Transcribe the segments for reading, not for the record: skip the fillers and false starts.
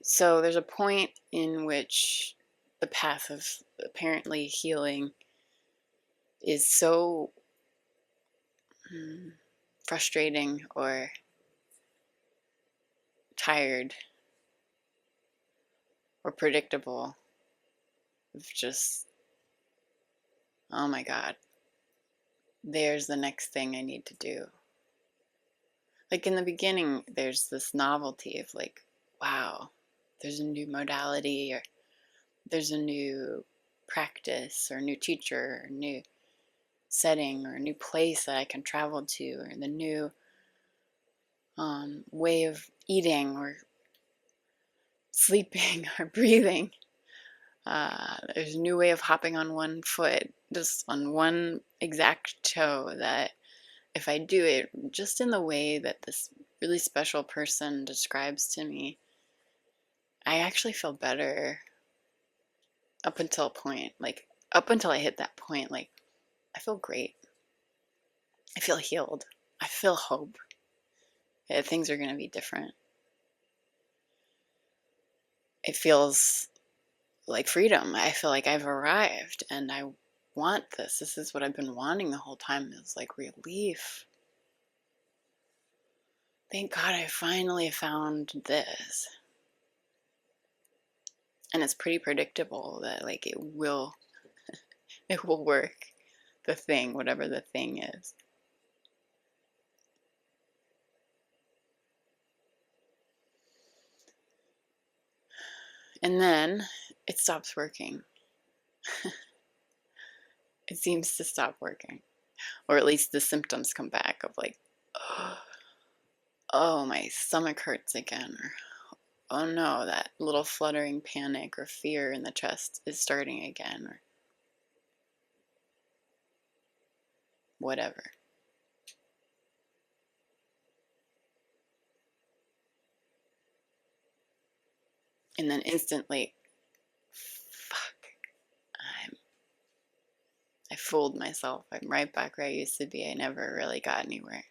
So there's a point in which the path of apparently healing is so frustrating or tired or predictable of just, oh my God, there's the next thing I need to do. Like in the beginning, there's this novelty of like, wow, there's a new modality, or there's a new practice, or a new teacher, or a new setting, or a new place that I can travel to, or the new way of eating or sleeping or breathing. There's a new way of hopping on one foot, just on one exact toe, that if I do it just in the way that this really special person describes to me, I actually feel better up until a point. Like, up until I hit that point, like, I feel great. I feel healed. I feel hope that things are going to be different. It feels like freedom. I feel like I've arrived and I want this. This is what I've been wanting the whole time. It's like relief. Thank God I finally found this. And it's pretty predictable that like it will work, the thing, whatever the thing is. And then it stops working. It seems to stop working. Or at least the symptoms come back of like, oh, my stomach hurts again. Or, oh no, that little fluttering panic or fear in the chest is starting again. Or whatever. And then instantly, fuck, I fooled myself. I'm right back where I used to be. I never really got anywhere.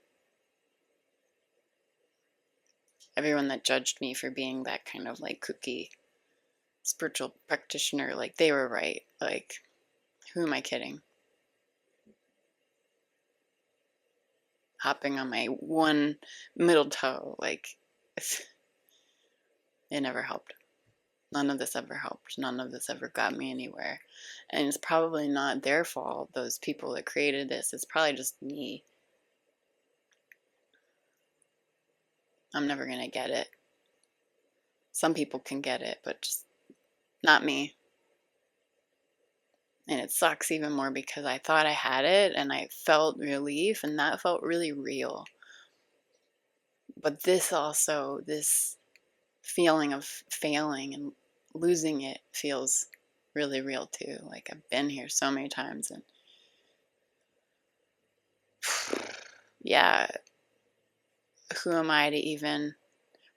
Everyone that judged me for being that kind of like kooky spiritual practitioner, like they were right. Like, who am I kidding? Hopping on my one middle toe, like, it never helped. None of this ever helped. None of this ever got me anywhere. And it's probably not their fault, those people that created this. It's probably just me. I'm never going to get it. Some people can get it, but just not me. And it sucks even more because I thought I had it and I felt relief, and that felt really real. But this also, this feeling of failing and losing it feels really real too. Like, I've been here so many times, and yeah, who am I to even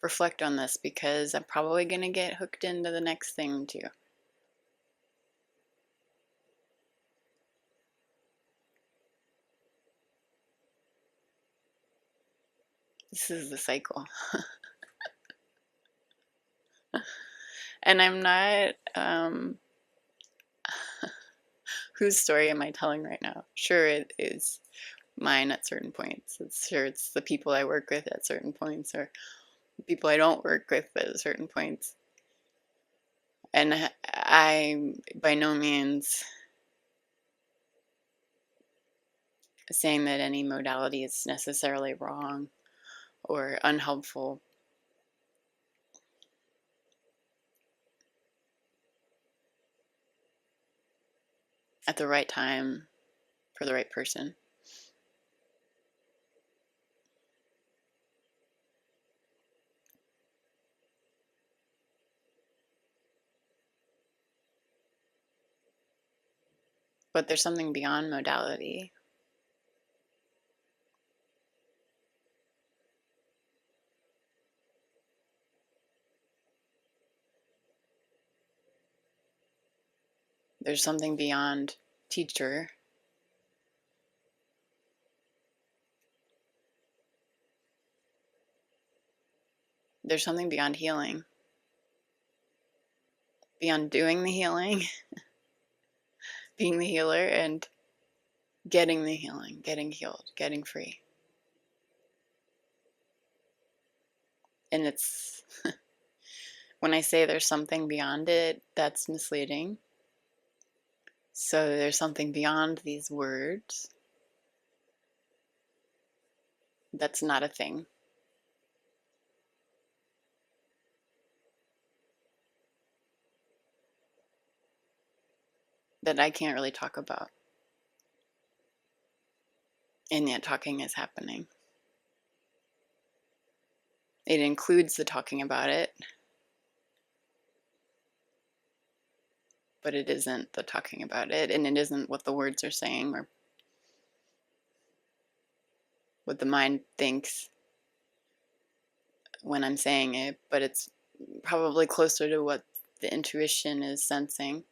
reflect on this, because I'm probably going to get hooked into the next thing too. This is the cycle. And I'm not, whose story am I telling right now? Sure, it is mine at certain points. It's the people I work with at certain points, or people I don't work with at certain points. And I, by no means saying that any modality is necessarily wrong or unhelpful. At the right time, for the right person. But there's something beyond modality. There's something beyond teacher. There's something beyond healing. beyond doing the healing, being the healer, and getting the healing, getting healed, getting free. And it's, when I say there's something beyond it, that's misleading. So there's something beyond these words that's not a thing. That I can't really talk about. And yet talking is happening. It includes the talking about it, but it isn't the talking about it, and it isn't what the words are saying or what the mind thinks when I'm saying it, but it's probably closer to what the intuition is sensing,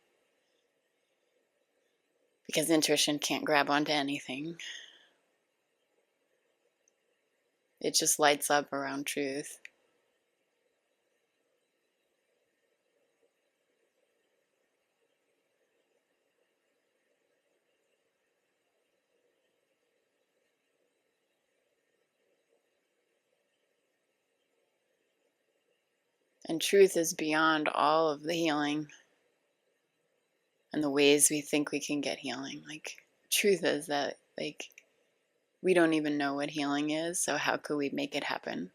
because intuition can't grab onto anything. It just lights up around truth. And truth is beyond all of the healing and the ways we think we can get healing. Like, truth is that, like, we don't even know what healing is, so how could we make it happen?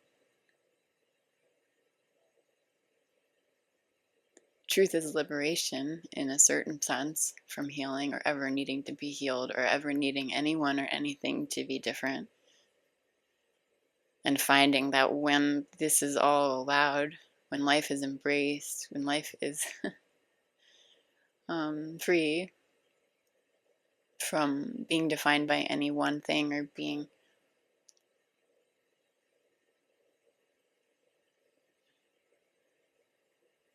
Truth is liberation in a certain sense from healing or ever needing to be healed or ever needing anyone or anything to be different. And finding that when this is all allowed, when life is embraced, when life is free from being defined by any one thing or being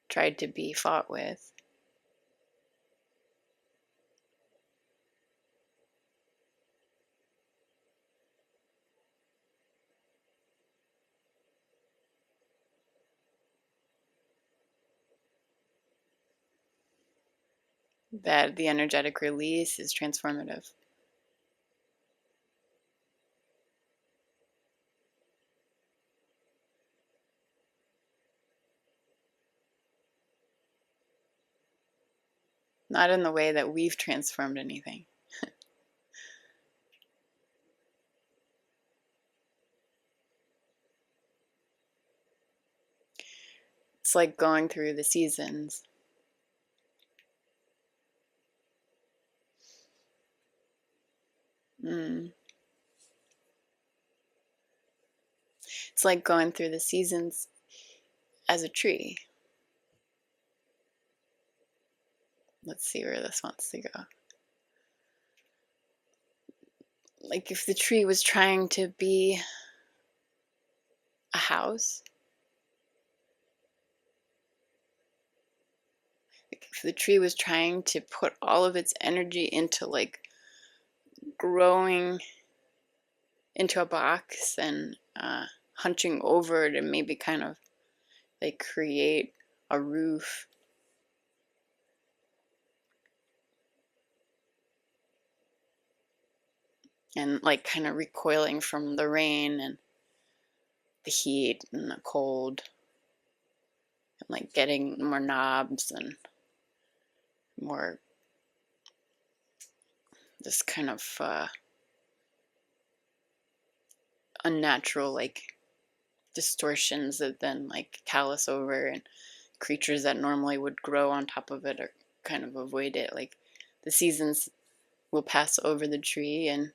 tried to be fought with, that the energetic release is transformative. Not in the way that we've transformed anything. It's like going through the seasons. It's like going through the seasons as a tree. Let's see where this wants to go. Like if the tree was trying to be a house, like if the tree was trying to put all of its energy into like growing into a box and hunching over to maybe kind of like create a roof, and like kind of recoiling from the rain and the heat and the cold, and like getting more knobs and more this kind of unnatural like distortions that then like callous over, and creatures that normally would grow on top of it or kind of avoid it. Like the seasons will pass over the tree, and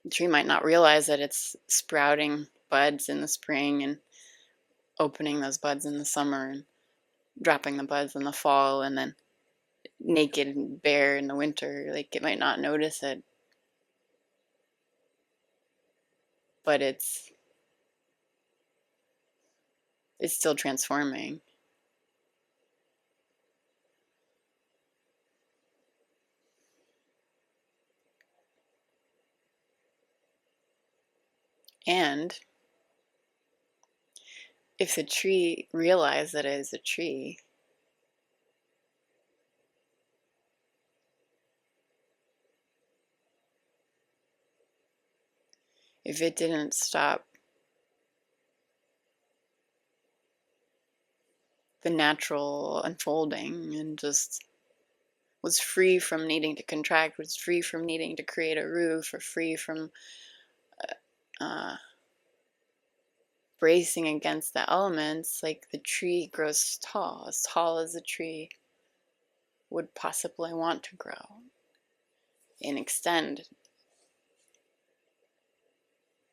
the tree might not realize that it's sprouting buds in the spring and opening those buds in the summer and dropping the buds in the fall and then naked and bare in the winter. Like it might not notice it, but it's still transforming. And if the tree realized that it is a tree, if it didn't stop the natural unfolding and just was free from needing to contract, was free from needing to create a roof, or free from uh, bracing against the elements, like the tree grows tall as a tree would possibly want to grow and extend,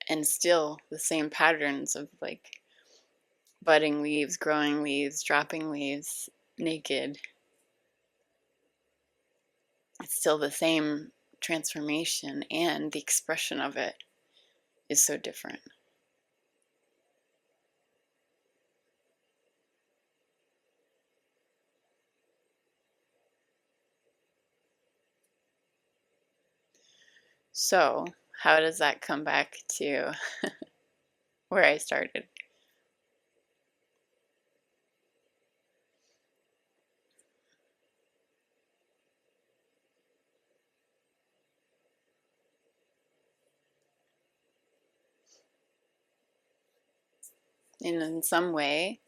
and still the same patterns of like budding leaves, growing leaves, dropping leaves, naked. It's still the same transformation, and the expression of it is so different. So, how does that come back to where I started? And in some way,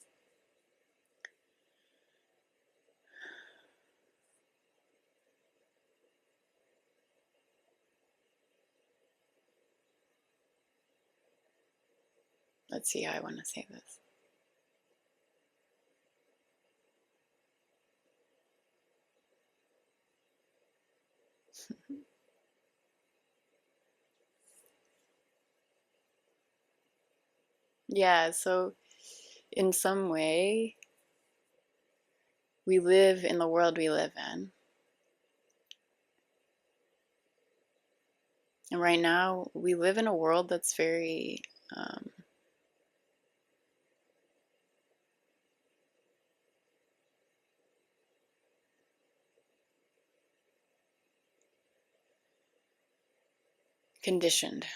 let's see how I want to say this. Yeah, so in some way, we live in the world we live in. And right now, we live in a world that's very conditioned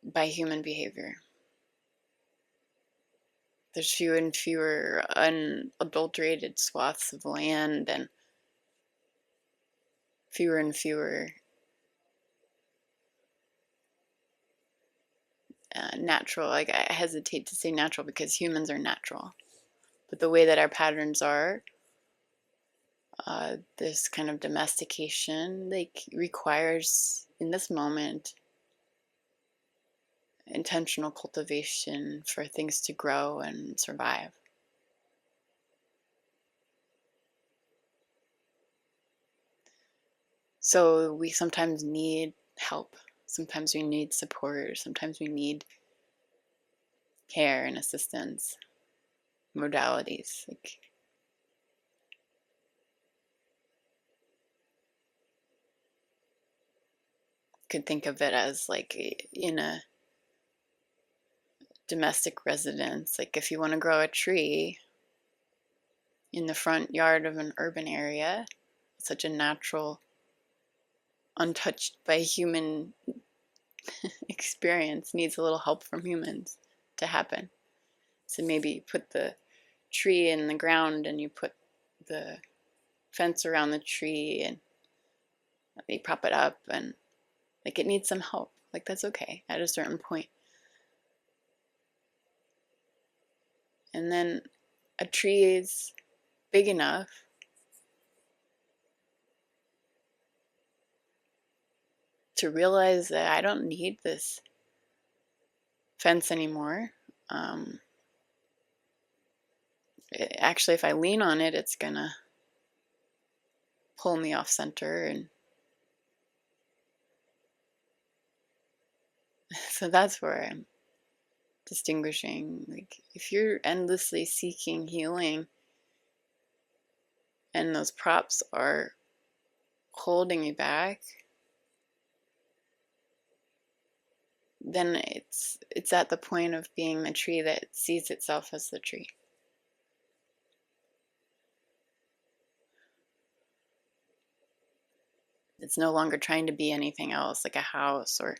by human behavior. There's fewer and fewer unadulterated swaths of land, and fewer and fewer natural, like I hesitate to say natural because humans are natural, but the way that our patterns are, this kind of domestication, like, requires in this moment intentional cultivation for things to grow and survive. So we sometimes need help, sometimes we need support, sometimes we need care and assistance, modalities. Like, could think of it as like in a domestic residence, like if you want to grow a tree in the front yard of an urban area, such a natural, untouched by human experience, needs a little help from humans to happen. So maybe you put the tree in the ground and you put the fence around the tree and you prop it up, and like it needs some help. Like, that's okay at a certain point. And then a tree is big enough to realize that I don't need this fence anymore. Actually, if I lean on it, it's gonna pull me off center. And so that's where I'm distinguishing. Like, if you're endlessly seeking healing and those props are holding you back, then it's at the point of being the tree that sees itself as the tree. It's no longer trying to be anything else, like a house or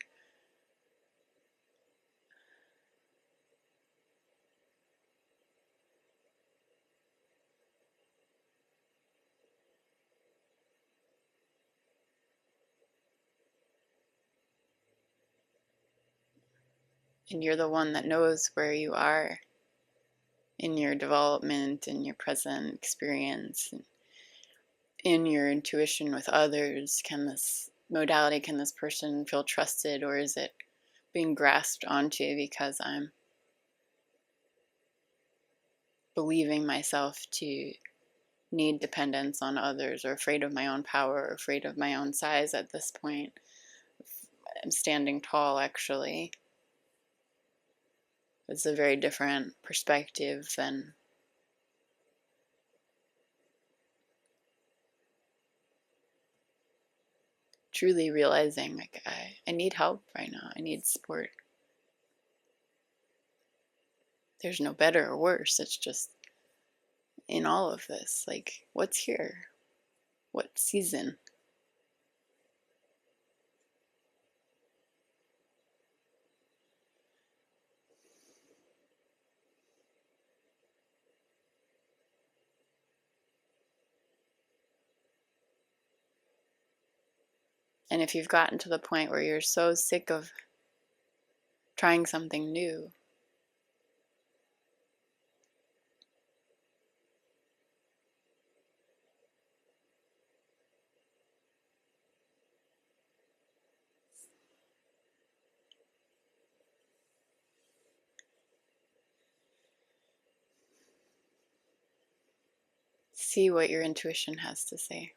And you're the one that knows where you are in your development, in your present experience, in your intuition with others. Can this modality, can this person feel trusted, or is it being grasped onto because I'm believing myself to need dependence on others, or afraid of my own power, or afraid of my own size at this point? I'm standing tall, actually. It's a very different perspective than truly realizing, like, I need help right now. I need support. There's no better or worse. It's just in all of this, like, what's here? What season? And if you've gotten to the point where you're so sick of trying something new, see what your intuition has to say.